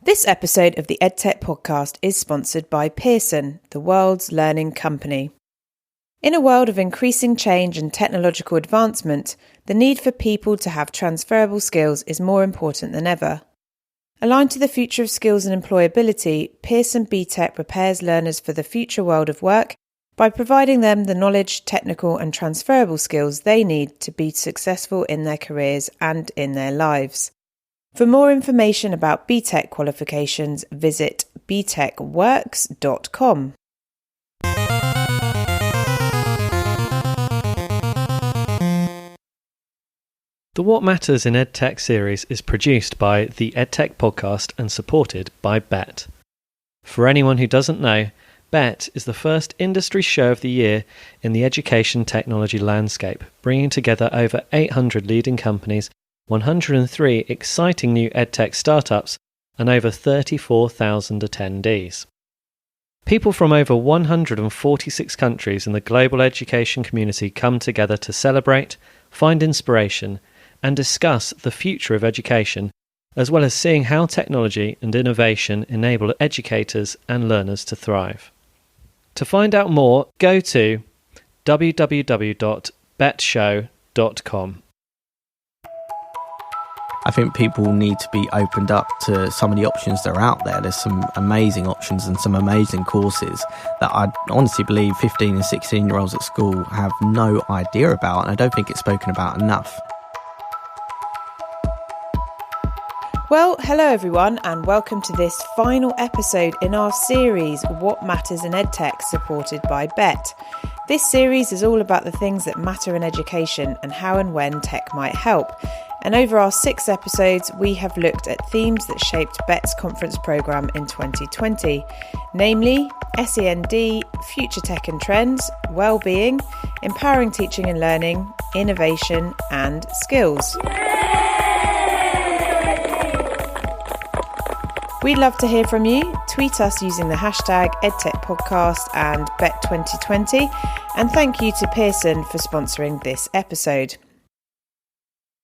This episode of the Edtech podcast is sponsored by Pearson, the world's learning company. In a world of increasing change and technological advancement, the need for people to have transferable skills is more important than ever. Aligned to the future of skills and employability, Pearson BTEC prepares learners for the future world of work by providing them the knowledge, technical and transferable skills they need to be successful in their careers and in their lives. For more information about BTEC qualifications, visit btechworks.com. The What Matters in Edtech series is produced by the Edtech podcast and supported by Bett. For anyone who doesn't know, Bett is the first industry show of the year in the education technology landscape, bringing together over 800 leading companies, 103 exciting new EdTech startups, and over 34,000 attendees. People from over 146 countries in the global education community come together to celebrate, find inspiration, and discuss the future of education, as well as seeing how technology and innovation enable educators and learners to thrive. To find out more, go to www.bettshow.com. I think people need to be opened up to some of the options that are out there. There's some amazing options and some amazing courses that I honestly believe 15 and 16-year-olds at school have no idea about, and I don't think it's spoken about enough. Well, hello everyone, and welcome to this final episode in our series, What Matters in EdTech, supported by Bett. This series is all about the things that matter in education and how and when tech might help. And over our 6 episodes, we have looked at themes that shaped Bett's conference programme in 2020, namely SEND, future tech and trends, well-being, empowering teaching and learning, innovation and skills. We'd love to hear from you. Tweet us using the hashtag EdTechPodcast and Bett2020. And thank you to Pearson for sponsoring this episode.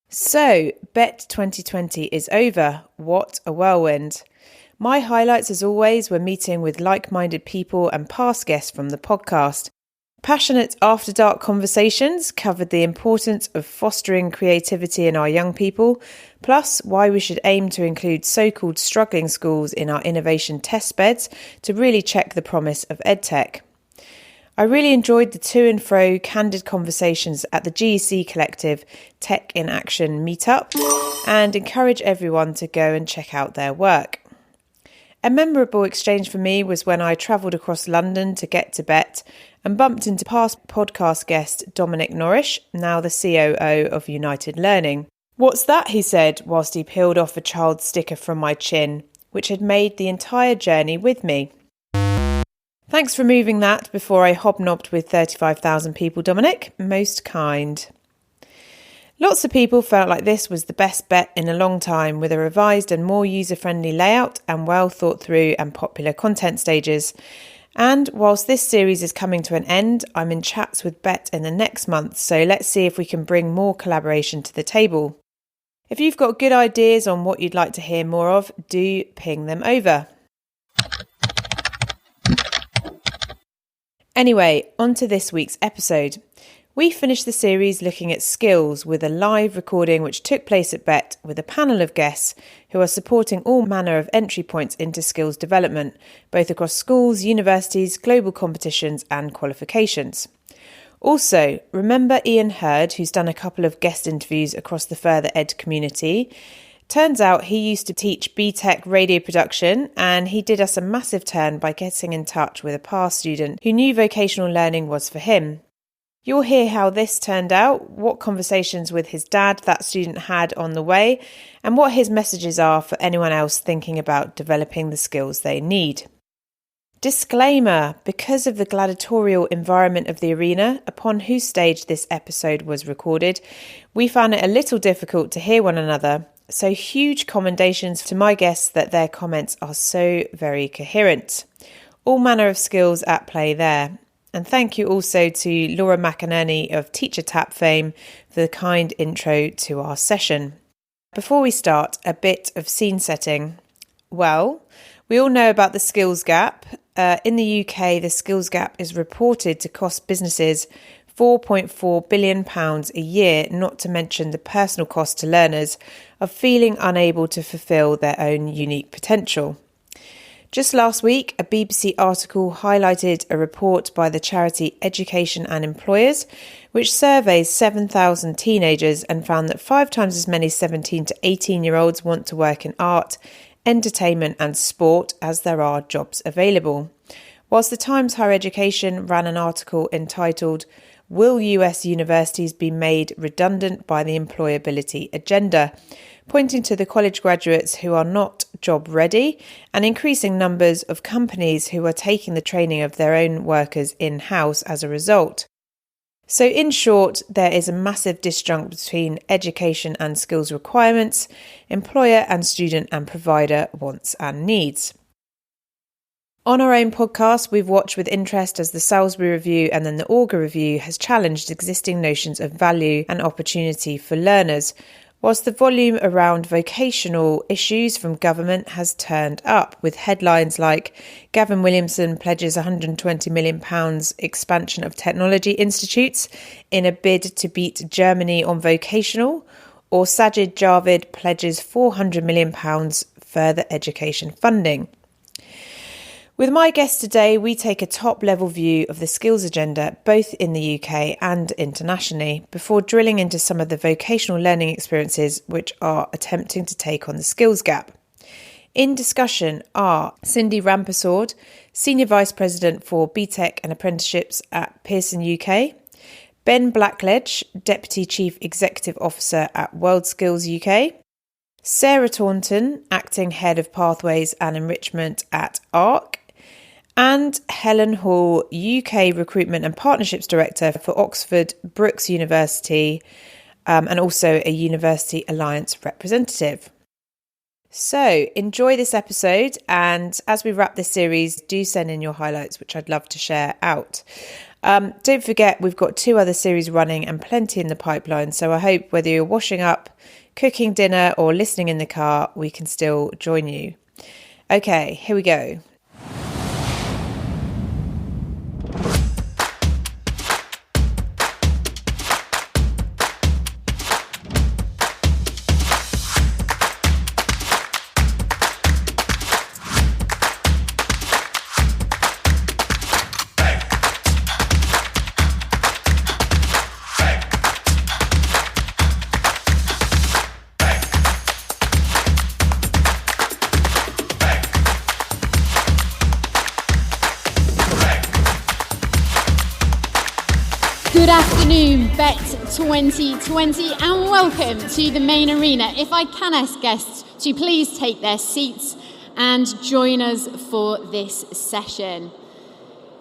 So, Bett 2020 is over. What a whirlwind. My highlights, as always, were meeting with like-minded people and past guests from the podcast. Passionate after-dark conversations covered the importance of fostering creativity in our young people, plus why we should aim to include so-called struggling schools in our innovation test beds to really check the promise of EdTech. I really enjoyed the to and fro candid conversations at the GEC Collective Tech in Action meetup and encourage everyone to go and check out their work. A memorable exchange for me was when I travelled across London to get to Bett and bumped into past podcast guest Dominic Norrish, now the COO of United Learning. "What's that?" he said whilst he peeled off a child's sticker from my chin, which had made the entire journey with me. Thanks for moving that before I hobnobbed with 35,000 people, Dominic. Most kind. Lots of people felt like this was the best bet in a long time, with a revised and more user-friendly layout and well thought through and popular content stages. And whilst this series is coming to an end, I'm in chats with Bett in the next month, so let's see if we can bring more collaboration to the table. If you've got good ideas on what you'd like to hear more of, do ping them over. Anyway, on to this week's episode. We finished the series looking at skills with a live recording which took place at Bett with a panel of guests who are supporting all manner of entry points into skills development, both across schools, universities, global competitions and qualifications. Also, remember Ian Hurd, who's done a couple of guest interviews across the further ed community? Turns out he used to teach BTEC radio production, and he did us a massive turn by getting in touch with a past student who knew vocational learning was for him. You'll hear how this turned out, what conversations with his dad that student had on the way, and what his messages are for anyone else thinking about developing the skills they need. Disclaimer: because of the gladiatorial environment of the arena upon whose stage this episode was recorded, we found it a little difficult to hear one another. So huge commendations to my guests that their comments are so very coherent. All manner of skills at play there. And thank you also to Laura McInerney of Teacher Tap fame for the kind intro to our session. Before we start, a bit of scene setting. Well, we all know about the skills gap. In the UK, the skills gap is reported to cost businesses £4.4 billion a year, not to mention the personal cost to learners of feeling unable to fulfil their own unique potential. Just last week, a BBC article highlighted a report by the charity Education and Employers, which surveys 7,000 teenagers and found that 5 times as many 17 to 18-year-olds want to work in art, entertainment and sport as there are jobs available. Whilst the Times Higher Education ran an article entitled "Will US Universities be Made Redundant by the Employability Agenda?", pointing to the college graduates who are not job ready and increasing numbers of companies who are taking the training of their own workers in-house as a result. So in short, there is a massive disjunct between education and skills requirements, employer and student and provider wants and needs. On our own podcast, we've watched with interest as the Salisbury Review and then the Augar Review has challenged existing notions of value and opportunity for learners, whilst the volume around vocational issues from government has turned up, with headlines like Gavin Williamson pledges £120 million expansion of technology institutes in a bid to beat Germany on vocational, or Sajid Javid pledges £400 million further education funding. With my guest today, we take a top-level view of the skills agenda, both in the UK and internationally, before drilling into some of the vocational learning experiences which are attempting to take on the skills gap. In discussion are Cindy Rampersad, Senior Vice President for BTEC and Apprenticeships at Pearson UK, Ben Blackledge, Deputy Chief Executive Officer at World Skills UK, Sarah Taunton, Acting Head of Pathways and Enrichment at ARC, and Helen Hall, UK Recruitment and Partnerships Director for Oxford Brookes University, and also a University Alliance representative. So enjoy this episode, and as we wrap this series, do send in your highlights, which I'd love to share out. Don't forget, we've got 2 other series running and plenty in the pipeline, so I hope whether you're washing up, cooking dinner or listening in the car, we can still join you. Okay, here we go. Good afternoon, Bett 2020, and welcome to the main arena. If I can ask guests to please take their seats and join us for this session.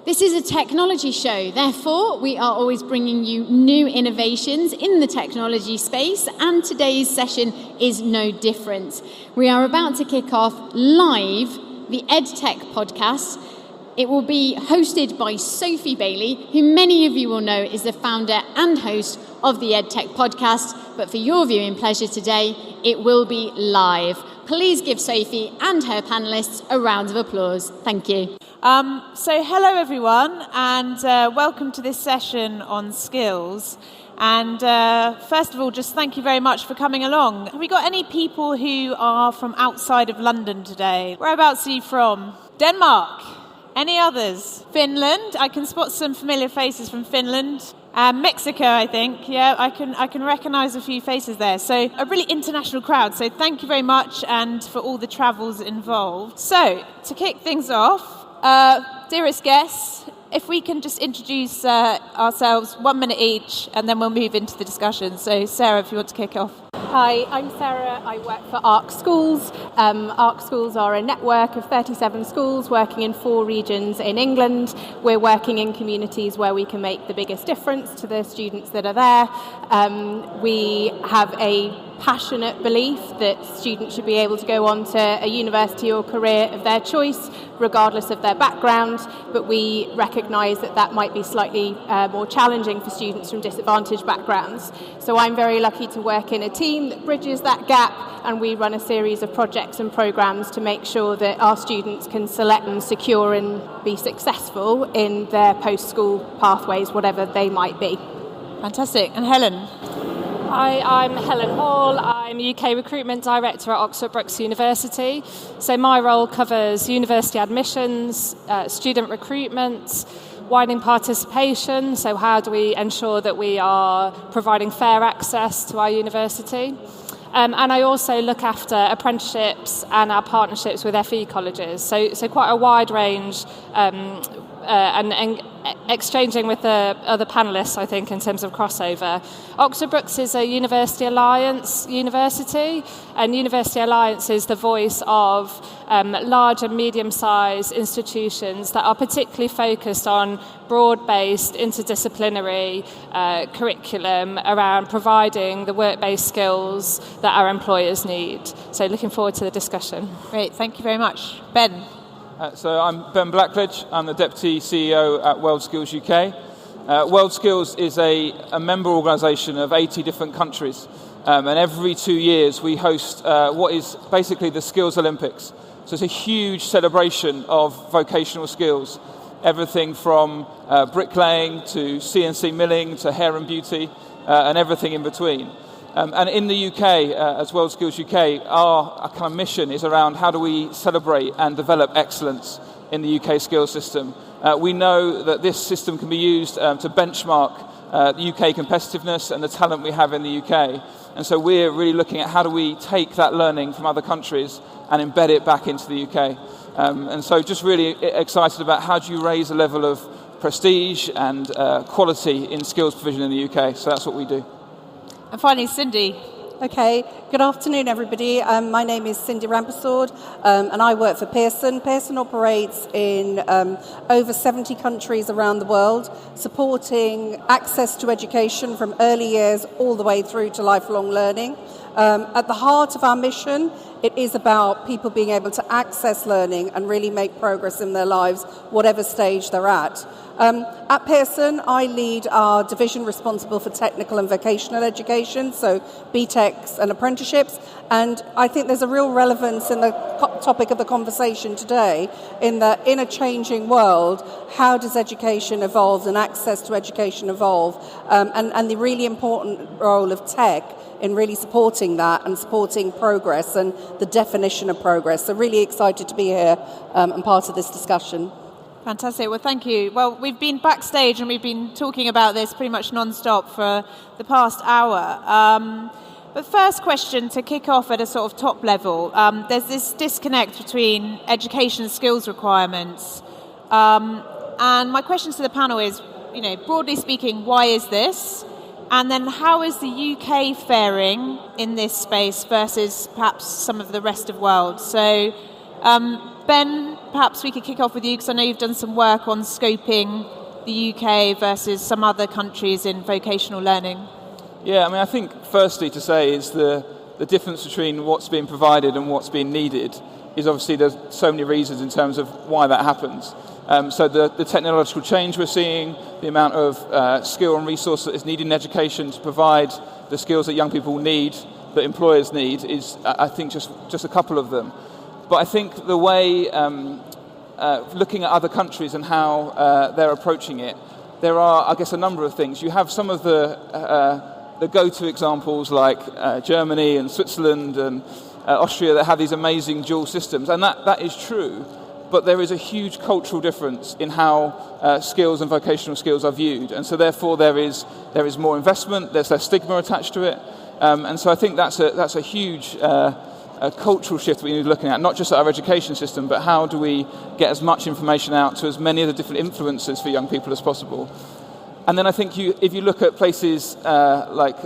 This is a technology show, therefore we are always bringing you new innovations in the technology space, and today's session is no different. We are about to kick off live the Edtech podcast. It will be hosted by Sophie Bailey, who many of you will know is the founder and host of the Edtech podcast, but for your viewing pleasure today, it will be live. Please give Sophie and her panellists a round of applause. Thank you. So hello everyone, and welcome to this session on skills. And first of all, just thank you very much for coming along. Have we got any people who are from outside of London today? Whereabouts are you from? Denmark? Any others? Finland? I can spot some familiar faces from Finland. Mexico, I think. Yeah, I can recognise a few faces there. So a really international crowd. So thank you very much, and for all the travels involved. So to kick things off, dearest guests, if we can just introduce ourselves 1 minute each, and then we'll move into the discussion. So Sarah, if you want to kick off. Hi, I'm Sarah. I work for ARC Schools. ARC Schools are a network of 37 schools working in 4 regions in England. We're working in communities where we can make the biggest difference to the students that are there. We have a passionate belief that students should be able to go on to a university or career of their choice, regardless of their background, but we recognise that that might be slightly more challenging for students from disadvantaged backgrounds. So I'm very lucky to work in a team team that bridges that gap, and we run a series of projects and programs to make sure that our students can select and secure and be successful in their post-school pathways, whatever they might be. Fantastic. And Helen? Hi, I'm Helen Hall. I'm UK Recruitment Director at Oxford Brookes University. So my role covers university admissions, student recruitment, widening participation, so how do we ensure that we are providing fair access to our university. And I also look after apprenticeships and our partnerships with FE colleges. So quite a wide range and exchanging with the other panellists, I think, in terms of crossover. Oxford Brookes is a University Alliance university, and University Alliance is the voice of large and medium-sized institutions that are particularly focused on broad-based, interdisciplinary curriculum around providing the work-based skills that our employers need. So looking forward to the discussion. Great, thank you very much. Ben? So I'm Ben Blackledge. I'm the Deputy CEO at World Skills UK. World Skills is a member organisation of 80 different countries. And every 2 years we host what is basically the Skills Olympics. So it's a huge celebration of vocational skills. Everything from bricklaying to CNC milling to hair and beauty and everything in between. And in the UK, as World Skills UK, our kind of mission is around how do we celebrate and develop excellence in the UK skills system. We know that this system can be used to benchmark the UK competitiveness and the talent we have in the UK. And so we're really looking at how do we take that learning from other countries and embed it back into the UK. And so just really excited about how do you raise a level of prestige and quality in skills provision in the UK. So that's what we do. And finally, Cindy. Okay, good afternoon, everybody. My name is Cindy Rampersword, and I work for Pearson. Pearson operates in over 70 countries around the world, supporting access to education from early years all the way through to lifelong learning. At the heart of our mission, it is about people being able to access learning and really make progress in their lives, whatever stage they're at. At Pearson, I lead our division responsible for technical and vocational education, so BTECs and apprenticeships, and I think there's a real relevance in the topic of the conversation today in that in a changing world, how does education evolve and access to education evolve, and the really important role of tech in really supporting that and supporting progress and the definition of progress. So really excited to be here and part of this discussion. Fantastic. Well, thank you. Well, we've been backstage and we've been talking about this pretty much non-stop for the past hour. But first question to kick off at a sort of top level, there's this disconnect between education skills requirements. And my question to the panel is, broadly speaking, why is this? And then how is the UK faring in this space versus perhaps some of the rest of the world? So, Ben, perhaps we could kick off with you because I know you've done some work on scoping the UK versus some other countries in vocational learning. Yeah, I think firstly to say is the difference between what's being provided and what's being needed is obviously there's so many reasons in terms of why that happens. So the technological change we're seeing, the amount of skill and resource that is needed in education to provide the skills that young people need, that employers need, is I think just a couple of them. But I think the way, looking at other countries and how they're approaching it, there are, I guess, a number of things. You have some of the go-to examples like Germany and Switzerland and Austria that have these amazing dual systems, and that is true. But there is a huge cultural difference in how skills and vocational skills are viewed, and so therefore there is more investment, there's less stigma attached to it, and so I think that's a huge cultural shift we need to be looking at, not just at our education system, but how do we get as much information out to as many of the different influences for young people as possible. And then I think if you look at places like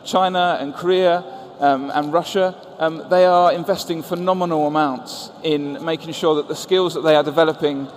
China and Korea and Russia, they are investing phenomenal amounts in making sure that the skills that they are developing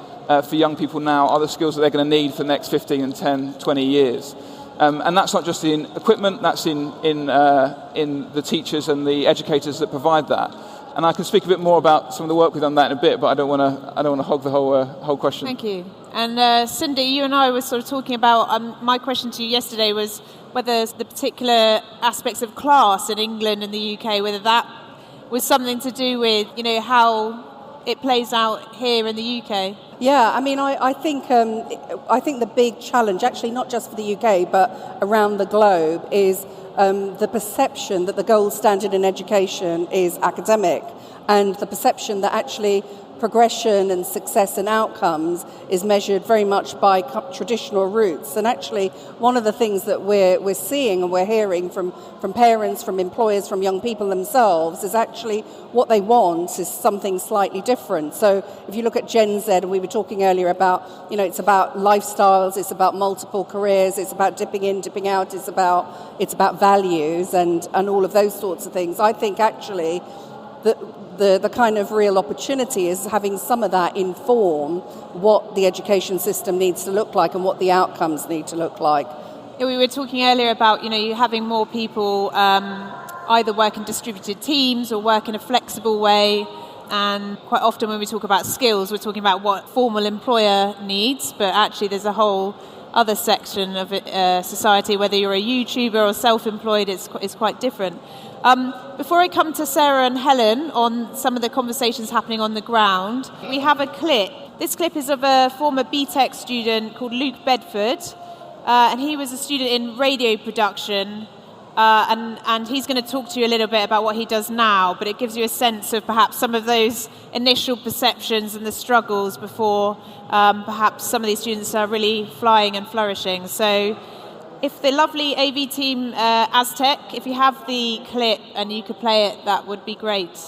for young people now are the skills that they're going to need for the next 15 and 10, 20 years. And that's not just in equipment, that's in the teachers and the educators that provide that. And I can speak a bit more about some of the work we've done that in a bit, but I don't want to hog the whole question. Thank you. And Cindy, you and I were sort of talking about, my question to you yesterday was whether the particular aspects of class in England and the UK, whether that was something to do with, how it plays out here in the UK. Yeah, I mean, I think the big challenge, actually not just for the UK, but around the globe, is the perception that the gold standard in education is academic, and the perception that actually progression and success and outcomes is measured very much by traditional routes. And actually, one of the things that we're seeing and we're hearing from parents, from employers, from young people themselves is actually what they want is something slightly different. So if you look at Gen Z, and we were talking earlier about, it's about lifestyles, it's about multiple careers, it's about dipping in, dipping out, it's about values and all of those sorts of things. I think actually the kind of real opportunity is having some of that inform what the education system needs to look like and what the outcomes need to look like. Yeah, we were talking earlier about, you having more people either work in distributed teams or work in a flexible way. And quite often when we talk about skills, we're talking about what formal employer needs, but actually there's a whole other section of society, whether you're a YouTuber or self-employed, it's quite different. Before I come to Sarah and Helen on some of the conversations happening on the ground, we have a clip. This clip is of a former BTEC student called Luke Bedford, and he was a student in radio production, and he's going to talk to you a little bit about what he does now, but it gives you a sense of perhaps some of those initial perceptions and the struggles before perhaps some of these students are really flying and flourishing. So if the lovely AV team, Edtech, if you have the clip and you could play it, that would be great.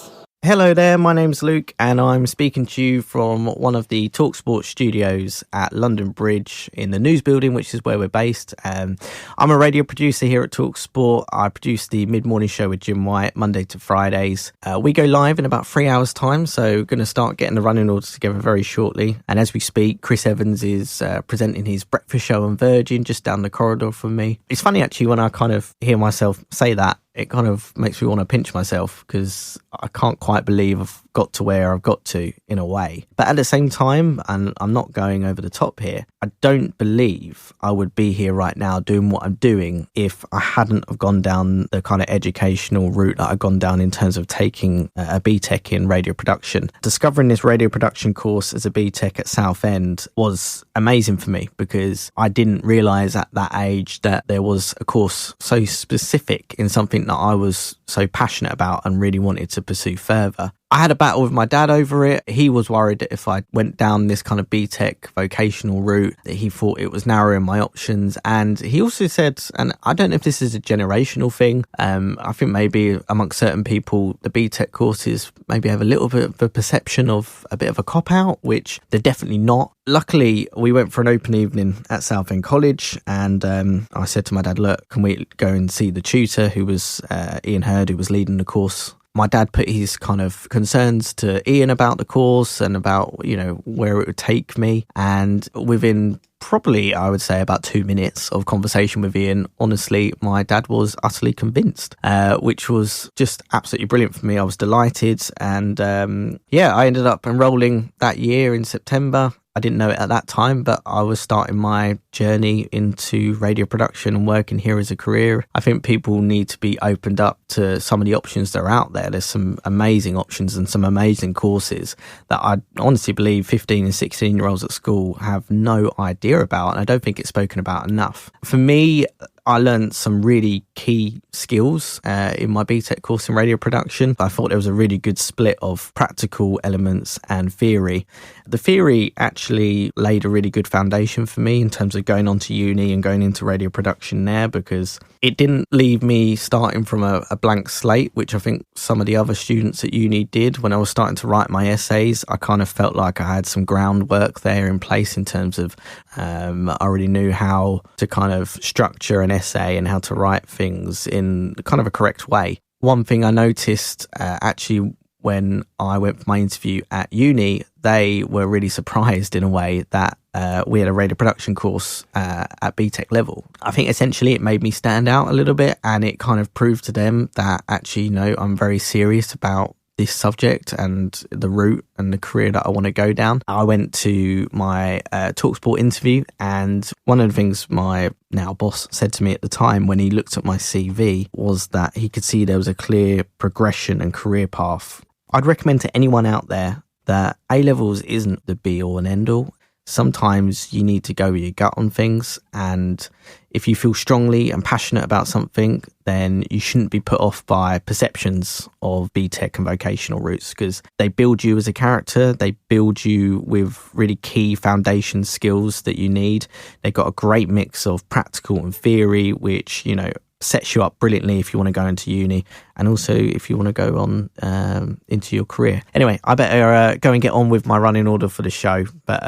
Hello there, my name's Luke and I'm speaking to you from one of the TalkSport studios at London Bridge in the News Building, which is where we're based. I'm a radio producer here at TalkSport. I produce the mid-morning show with Jim White, Monday to Fridays. We go live in about 3 hours' time, so we're going to start getting the running orders together very shortly. And as we speak, Chris Evans is presenting his breakfast show on Virgin just down the corridor from me. It's funny actually when I kind of hear myself say that, it kind of makes me want to pinch myself because I can't quite believe I've got to where I've got to in a way. But at the same time, and I'm not going over the top here, I don't believe I would be here right now doing what I'm doing if I hadn't have gone down the kind of educational route that I've gone down in terms of taking a BTEC in radio production. Discovering this radio production course as a BTEC at Southend was amazing for me because I didn't realise at that age that there was a course so specific in something that I was so passionate about and really wanted to pursue further. I had a battle with my dad over it. He was worried that if I went down this kind of BTEC vocational route, that he thought it was narrowing my options. And he also said, and I don't know if this is a generational thing, I think maybe amongst certain people, the BTEC courses maybe have a little bit of a perception of a bit of a cop-out, which they're definitely not. Luckily, we went for an open evening at Southend College and I said to my dad, look, can we go and see the tutor who was Ian Hurd, who was leading the course. My dad put his kind of concerns to Ian about the course and about, where it would take me. And within probably, I would say, about 2 minutes of conversation with Ian, honestly, my dad was utterly convinced, which was just absolutely brilliant for me. I was delighted. And I ended up enrolling that year in September. I didn't know it at that time, but I was starting my journey into radio production and working here as a career. I think people need to be opened up to some of the options that are out there. There's some amazing options and some amazing courses that I honestly believe 15 and 16-year-olds at school have no idea about, and I don't think it's spoken about enough. For me, I learned some really key skills in my BTEC course in radio production. I thought there was a really good split of practical elements and theory. The theory actually laid a really good foundation for me in terms of going on to uni and going into radio production there, because it didn't leave me starting from a blank slate, which I think some of the other students at uni did. When I was starting to write my essays, I kind of felt like I had some groundwork there in place in terms of I already knew how to kind of structure an essay and how to write things in kind of a correct way. One thing I noticed actually when I went for my interview at uni, they were really surprised in a way that we had a radio production course at BTEC level. I think essentially it made me stand out a little bit, and it kind of proved to them that actually, I'm very serious about this subject and the route and the career that I want to go down, I went to my TalkSport interview, and one of the things my now boss said to me at the time when he looked at my CV was that he could see there was a clear progression and career path. I'd recommend to anyone out there that A-levels isn't the be-all and end-all. Sometimes you need to go with your gut on things, and if you feel strongly and passionate about something, then you shouldn't be put off by perceptions of BTEC and vocational routes, because they build you as a character, they build you with really key foundation skills that you need. They've got a great mix of practical and theory, which, you know, sets you up brilliantly if you want to go into uni, and also if you want to go on into your career. Anyway, I better go and get on with my running order for the show, but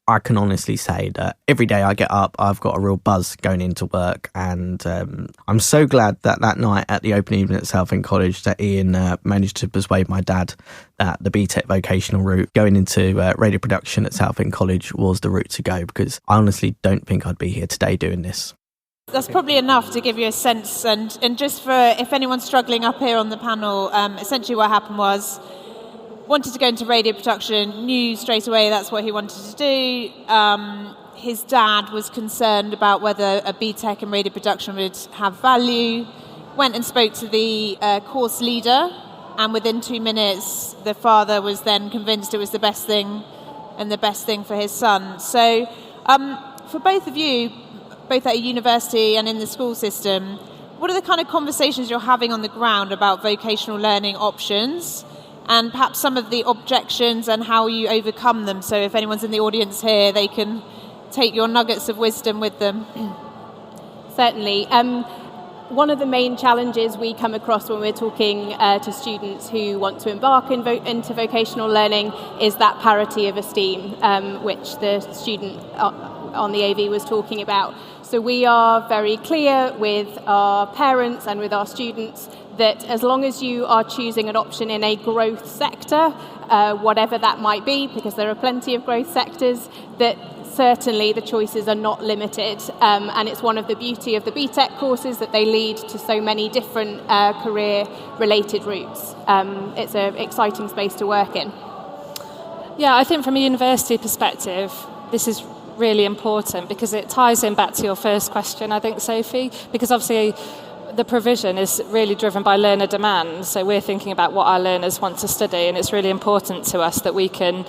I can honestly say that every day I get up, I've got a real buzz going into work, and I'm so glad that night at the open evening at Southend College that Ian managed to persuade my dad that the BTEC vocational route, going into radio production at Southend College, was the route to go, because I honestly don't think I'd be here today doing this. That's probably enough to give you a sense, and just for if anyone's struggling up here on the panel, essentially what happened was, wanted to go into radio production, knew straight away that's what he wanted to do. His dad was concerned about whether a BTEC in radio production would have value, went and spoke to the course leader, and within 2 minutes the father was then convinced it was the best thing and the best thing for his son. So for both of you, both at a university and in the school system, what are the kind of conversations you're having on the ground about vocational learning options, and perhaps some of the objections and how you overcome them? So if anyone's in the audience here, they can take your nuggets of wisdom with them. Certainly. One of the main challenges we come across when we're talking to students who want to embark into vocational learning is that parity of esteem, which the student on the AV was talking about. So we are very clear with our parents and with our students that as long as you are choosing an option in a growth sector, whatever that might be, because there are plenty of growth sectors, that certainly the choices are not limited. And it's one of the beauty of the BTEC courses that they lead to so many different career-related routes. It's an exciting space to work in. Yeah, I think from a university perspective, this is really important because it ties in back to your first question, I think, Sophie, because obviously the provision is really driven by learner demand. So we're thinking about what our learners want to study, and it's really important to us that we can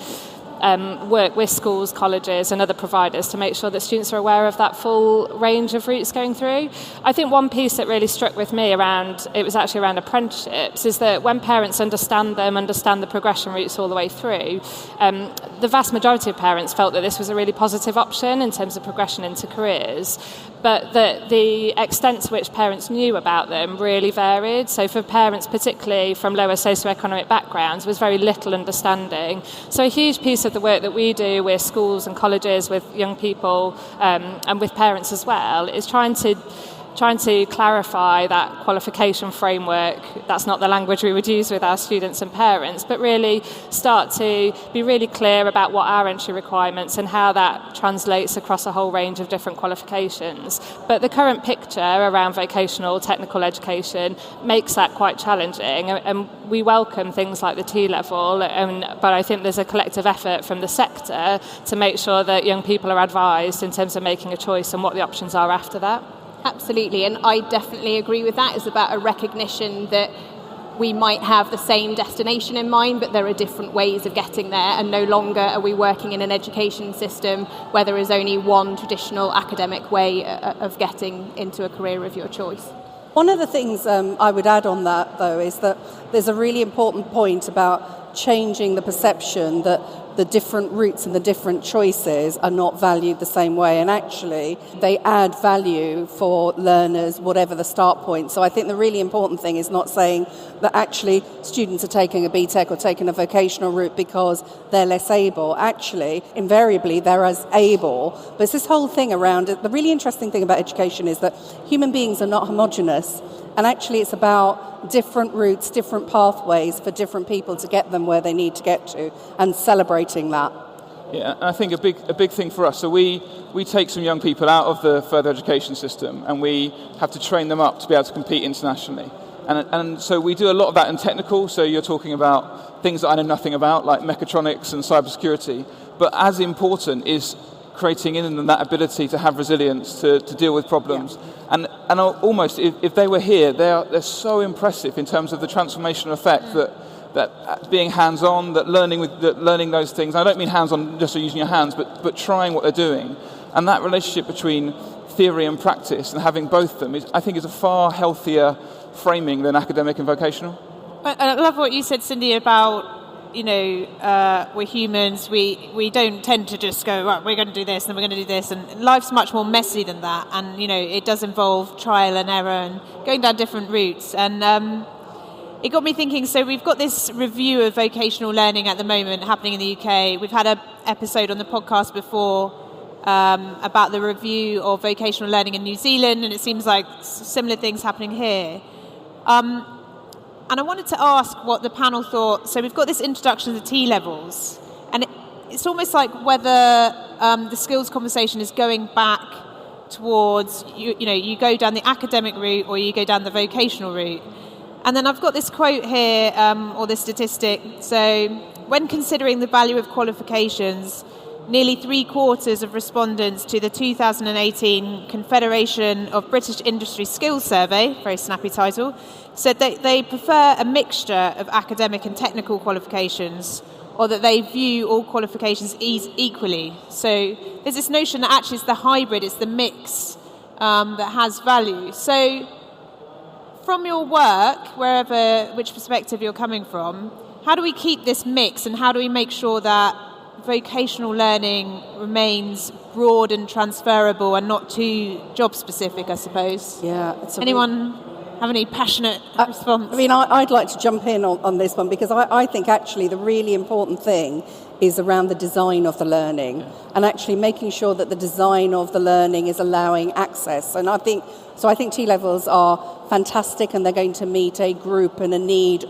work with schools, colleges and other providers to make sure that students are aware of that full range of routes going through. I think one piece that really struck with me around apprenticeships, is that when parents understand the progression routes all the way through, the vast majority of parents felt that this was a really positive option in terms of progression into careers, but that the extent to which parents knew about them really varied. So for parents, particularly from lower socioeconomic backgrounds, was very little understanding. So a huge piece of the work that we do with schools and colleges, with young people and with parents as well, is trying to clarify that qualification framework. That's not the language we would use with our students and parents, but really start to be really clear about what our entry requirements and how that translates across a whole range of different qualifications. But the current picture around vocational technical education makes that quite challenging, and we welcome things like the T-level, but I think there's a collective effort from the sector to make sure that young people are advised in terms of making a choice and what the options are after that. Absolutely, and I definitely agree with that. It's about a recognition that we might have the same destination in mind, but there are different ways of getting there, and no longer are we working in an education system where there is only one traditional academic way of getting into a career of your choice. One of the things I would add on that, though, is that there's a really important point about changing the perception that the different routes and the different choices are not valued the same way, and actually they add value for learners whatever the start point. So I think the really important thing is not saying that actually students are taking a BTEC or taking a vocational route because they're less able. Actually, invariably they're as able, but it's this whole thing around it. The really interesting thing about education is that human beings are not homogenous, and actually it's about different routes, different pathways for different people to get them where they need to get to, and celebrating that. Yeah, and I think a big thing for us, so we take some young people out of the further education system and we have to train them up to be able to compete internationally. And so we do a lot of that in technical, so you're talking about things that I know nothing about, like mechatronics and cybersecurity. But as important is creating in them that ability to have resilience, to deal with problems. Yeah. And almost, if they were here, they're so impressive in terms of the transformational effect that being hands-on, that learning those things. I don't mean hands-on just using your hands, but trying what they're doing. And that relationship between theory and practice and having both of them, I think is a far healthier framing than academic and vocational. I love what you said, Cindy, about, we're humans, we don't tend to just go, right, we're going to do this and then we're going to do this, and life's much more messy than that, and it does involve trial and error and going down different routes. And it got me thinking, so we've got this review of vocational learning at the moment happening in the UK. We've had an episode on the podcast before about the review of vocational learning in New Zealand, and it seems like similar things happening here. And I wanted to ask what the panel thought. So we've got this introduction to T-levels, and it's almost like whether the skills conversation is going back towards, you go down the academic route or you go down the vocational route. And then I've got this quote here, or this statistic. So when considering the value of qualifications, nearly 3/4 of respondents to the 2018 Confederation of British Industry Skills Survey, very snappy title, said that they prefer a mixture of academic and technical qualifications, or that they view all qualifications equally. So there's this notion that actually it's the hybrid, it's the mix that has value. So from your work, which perspective you're coming from, how do we keep this mix, and how do we make sure that vocational learning remains broad and transferable and not too job specific, I suppose? Yeah. Anyone have any passionate response? I mean, I'd like to jump in on this one, because I think actually the really important thing is around the design of the learning, and actually making sure that the design of the learning is allowing access. And I think T-levels are fantastic, and they're going to meet a group and a need.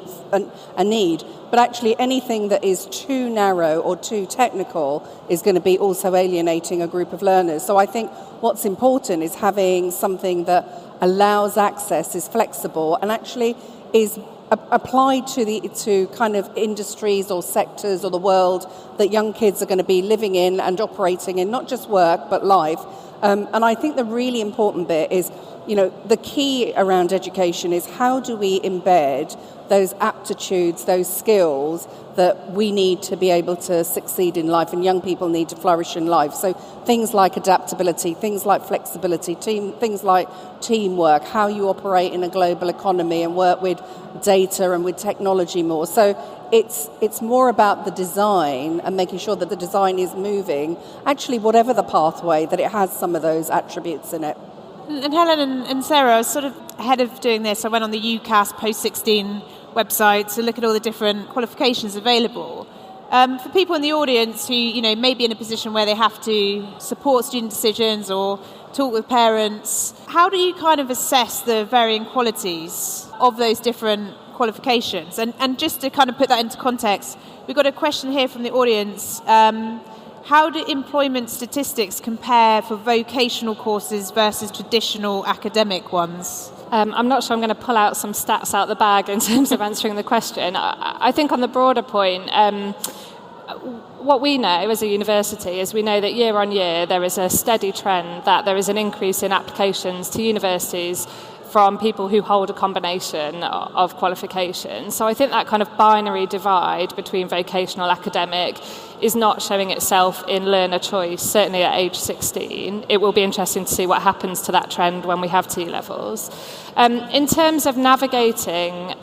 But actually anything that is too narrow or too technical is going to be also alienating a group of learners. So I think what's important is having something that allows access, is flexible, and actually is applied to kind of industries or sectors or the world that young kids are going to be living in and operating in, not just work but life. And I think the really important bit is, the key around education is how do we embed those aptitudes, those skills that we need to be able to succeed in life, and young people need to flourish in life. So things like adaptability, things like flexibility, things like teamwork, how you operate in a global economy and work with data and with technology more. So it's more about the design and making sure that the design is moving, actually whatever the pathway, that it has some of those attributes in it. And Helen and Sarah, I was sort of ahead of doing this, I went on the UCAS post-16 website to look at all the different qualifications available. For people in the audience who, may be in a position where they have to support student decisions or talk with parents, how do you kind of assess the varying qualities of those different qualifications? And just to kind of put that into context, we've got a question here from the audience. How do employment statistics compare for vocational courses versus traditional academic ones? I'm not sure I'm going to pull out some stats out the bag in terms of answering the question. I think on the broader point, what we know as a university is we know that year on year there is a steady trend that there is an increase in applications to universities from people who hold a combination of qualifications. So I think that kind of binary divide between vocational academic is not showing itself in learner choice, certainly at age 16. It will be interesting to see what happens to that trend when we have T-levels. In terms of navigating,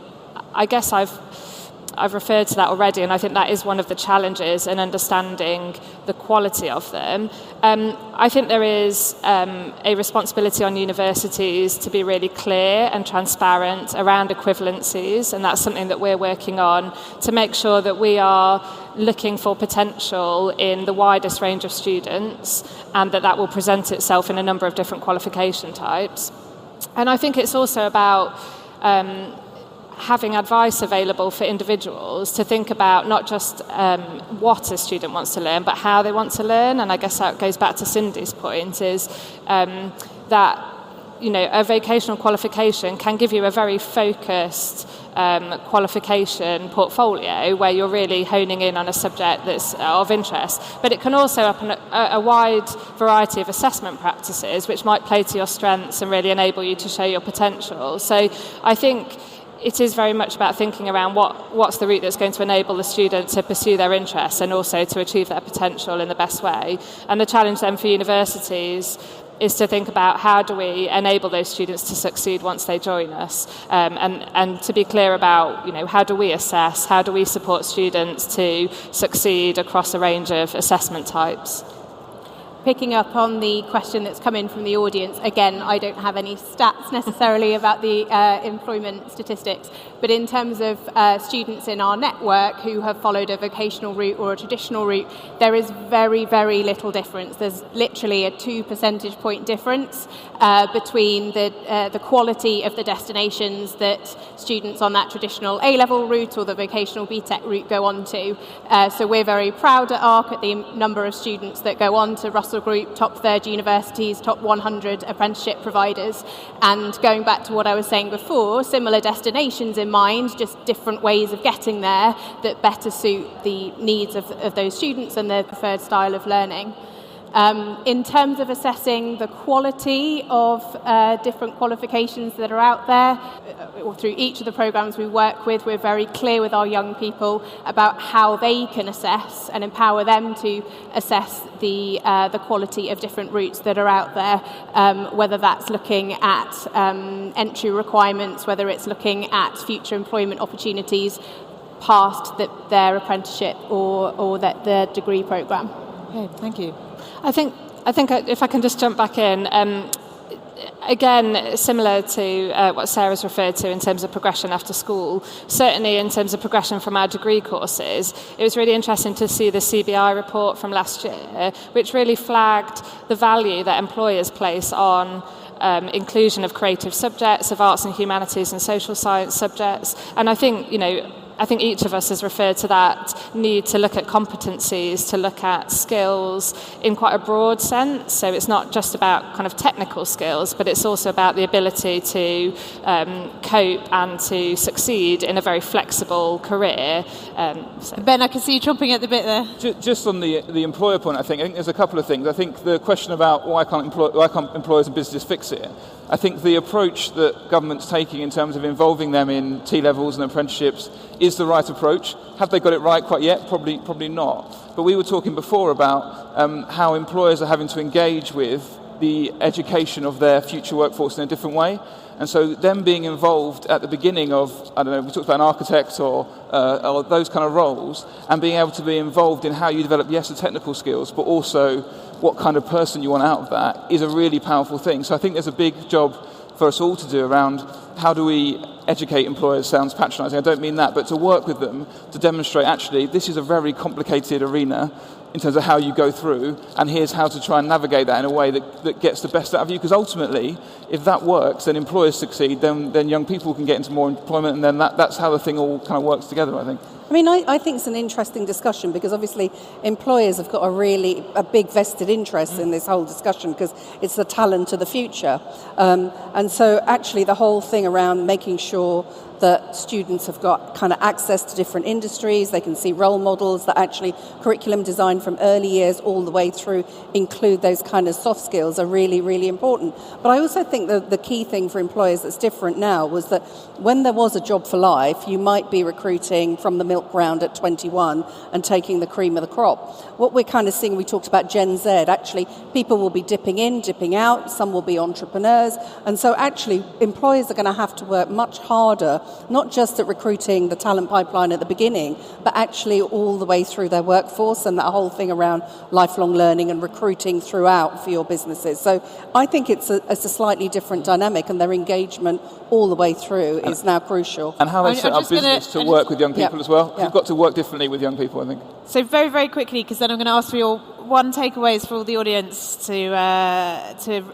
I guess I've referred to that already, and I think that is one of the challenges in understanding the quality of them. I think there is a responsibility on universities to be really clear and transparent around equivalencies, and that's something that we're working on to make sure that we are looking for potential in the widest range of students, and that will present itself in a number of different qualification types. And I think it's also about having advice available for individuals to think about not just what a student wants to learn, but how they want to learn. And I guess that goes back to Cindy's point, is that a vocational qualification can give you a very focused qualification portfolio where you're really honing in on a subject that's of interest, but it can also open a wide variety of assessment practices which might play to your strengths and really enable you to show your potential. So I think it is very much about thinking around what's the route that's going to enable the student to pursue their interests and also to achieve their potential in the best way. And the challenge then for universities is to think about how do we enable those students to succeed once they join us, and to be clear about how do we assess, how do we support students to succeed across a range of assessment types. Picking up on the question that's come in from the audience, again, I don't have any stats necessarily about the employment statistics, but in terms of students in our network who have followed a vocational route or a traditional route, there is very, very little difference. There's literally a 2 percentage point difference between the quality of the destinations that students on that traditional A-level route or the vocational BTEC route go on to. So we're very proud at ARC at the number of students that go on to Russell Group, top 30 universities, top 100 apprenticeship providers. And going back to what I was saying before, similar destinations in mind, just different ways of getting there that better suit the needs of those students and their preferred style of learning. In terms of assessing the quality of different qualifications that are out there, or through each of the programs we work with, we're very clear with our young people about how they can assess and empower them to assess the quality of different routes that are out there, whether that's looking at entry requirements, whether it's looking at future employment opportunities past their apprenticeship or their degree programme. Okay, thank you. I think if I can just jump back in, again, similar to what Sarah's referred to in terms of progression after school, certainly in terms of progression from our degree courses, it was really interesting to see the CBI report from last year, which really flagged the value that employers place on inclusion of creative subjects, of arts and humanities and social science subjects. And I think, I think each of us has referred to that need to look at competencies, to look at skills in quite a broad sense. So it's not just about kind of technical skills, but it's also about the ability to cope and to succeed in a very flexible career. Ben, I can see you chomping at the bit there. Just on the employer point, I think there's a couple of things. I think the question about why can't employers and businesses fix it, I think the approach that government's taking in terms of involving them in T-levels and apprenticeships is the right approach. Have they got it right quite yet? Probably not. But we were talking before about how employers are having to engage with the education of their future workforce in a different way. And so them being involved at the beginning of, we talked about an architect or those kind of roles, and being able to be involved in how you develop, yes, the technical skills, but also what kind of person you want out of that is a really powerful thing. So I think there's a big job for us all to do around how do we educate employers. Sounds patronising, I don't mean that, but to work with them to demonstrate actually this is a very complicated arena in terms of how you go through, and here's how to try and navigate that in a way that gets the best out of you. Because ultimately, if that works, then employers succeed, then young people can get into more employment, and then that's how the thing all kind of works together, I think. I mean, I think it's an interesting discussion because obviously employers have got a big vested interest in this whole discussion because it's the talent of the future. And so actually the whole thing around making sure that students have got kind of access to different industries, they can see role models, that actually curriculum design from early years all the way through include those kind of soft skills are really, really important. But I also think that the key thing for employers that's different now was that when there was a job for life, you might be recruiting from the milk round at 21 and taking the cream of the crop. What we're kind of seeing, we talked about Gen Z, actually people will be dipping in, dipping out, some will be entrepreneurs, and so actually employers are going to have to work much harder, not just at recruiting the talent pipeline at the beginning, but actually all the way through their workforce and that whole thing around lifelong learning and recruiting throughout for your businesses. So I think it's a slightly different dynamic, and their engagement all the way through is now crucial. And how they set up business to work with young people as well. You've got to work differently with young people, I think. So very, very quickly, because then I'm going to ask for your one takeaways for all the audience to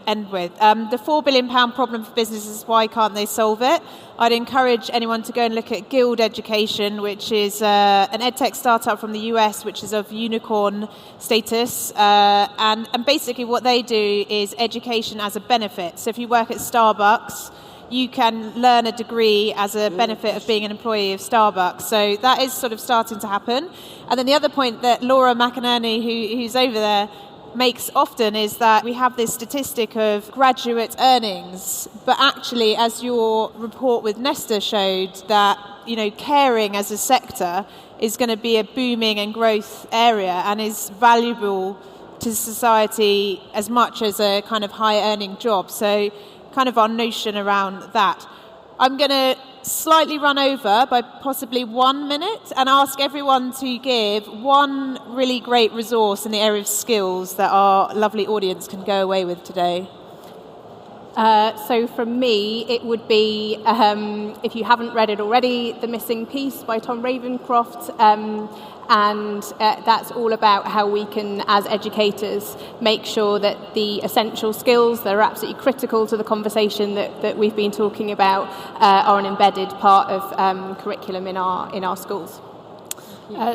end with. The £4 billion problem for businesses, why can't they solve it? I'd encourage anyone to go and look at Guild Education, which is an edtech startup from the US, which is of unicorn status. And basically what they do is education as a benefit. So if you work at Starbucks, you can learn a degree as a benefit of being an employee of Starbucks. So that is sort of starting to happen. And then the other point that Laura McInerney, who's over there, makes often is that we have this statistic of graduate earnings, but actually, as your report with Nesta showed, that caring as a sector is going to be a booming and growth area and is valuable to society as much as a kind of high earning job. So kind of our notion around that. I'm going to slightly run over by possibly 1 minute and ask everyone to give one really great resource in the area of skills that our lovely audience can go away with today. So from me, it would be, if you haven't read it already, The Missing Piece by Tom Ravencroft. And that's all about how we can, as educators, make sure that the essential skills that are absolutely critical to the conversation that we've been talking about are an embedded part of curriculum in our schools.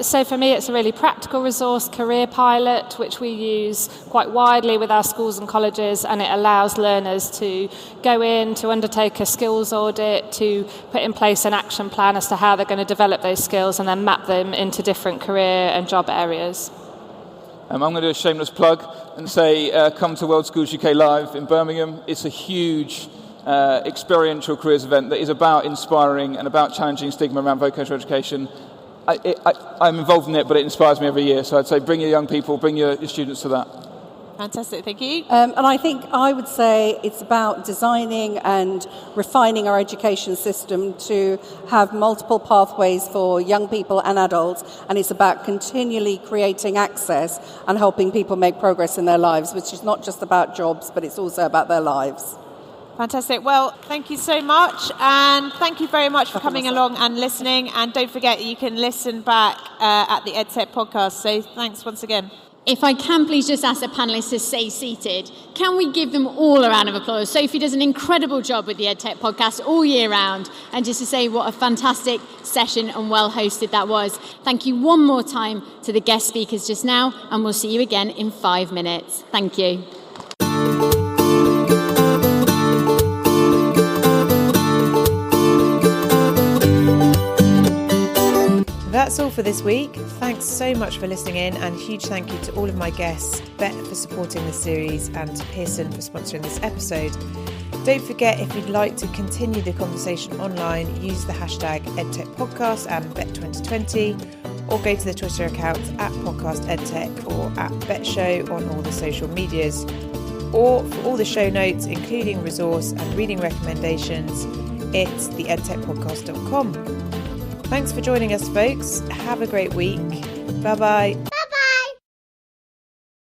So for me, it's a really practical resource, Career Pilot, which we use quite widely with our schools and colleges, and it allows learners to go in, to undertake a skills audit, to put in place an action plan as to how they're going to develop those skills and then map them into different career and job areas. I'm going to do a shameless plug and say come to World Schools UK Live in Birmingham. It's a huge experiential careers event that is about inspiring and about challenging stigma around vocational education. I'm involved in it, but it inspires me every year. So I'd say bring your young people, bring your students to that. Fantastic, thank you. And I would say it's about designing and refining our education system to have multiple pathways for young people and adults, and it's about continually creating access and helping people make progress in their lives, which is not just about jobs, but it's also about their lives. Fantastic. Well, thank you so much, and thank you very much for coming along and listening. And don't forget, you can listen back at the Edtech podcast. So thanks once again. If I can please just ask the panellists to stay seated, can we give them all a round of applause? Sophie does an incredible job with the Edtech podcast all year round, and just to say what a fantastic session and well hosted that was. Thank you one more time to the guest speakers just now, and we'll see you again in 5 minutes. Thank you. That's all for this week. Thanks so much for listening in, and huge thank you to all of my guests, Bett for supporting this series and to Pearson for sponsoring this episode. Don't forget, if you'd like to continue the conversation online, use the hashtag EdTechPodcast and Bett2020, or go to the Twitter accounts at PodcastEdTech or at BettShow on all the social medias. Or for all the show notes, including resource and reading recommendations, it's theedtechpodcast.com. Thanks for joining us, folks. Have a great week. Bye-bye.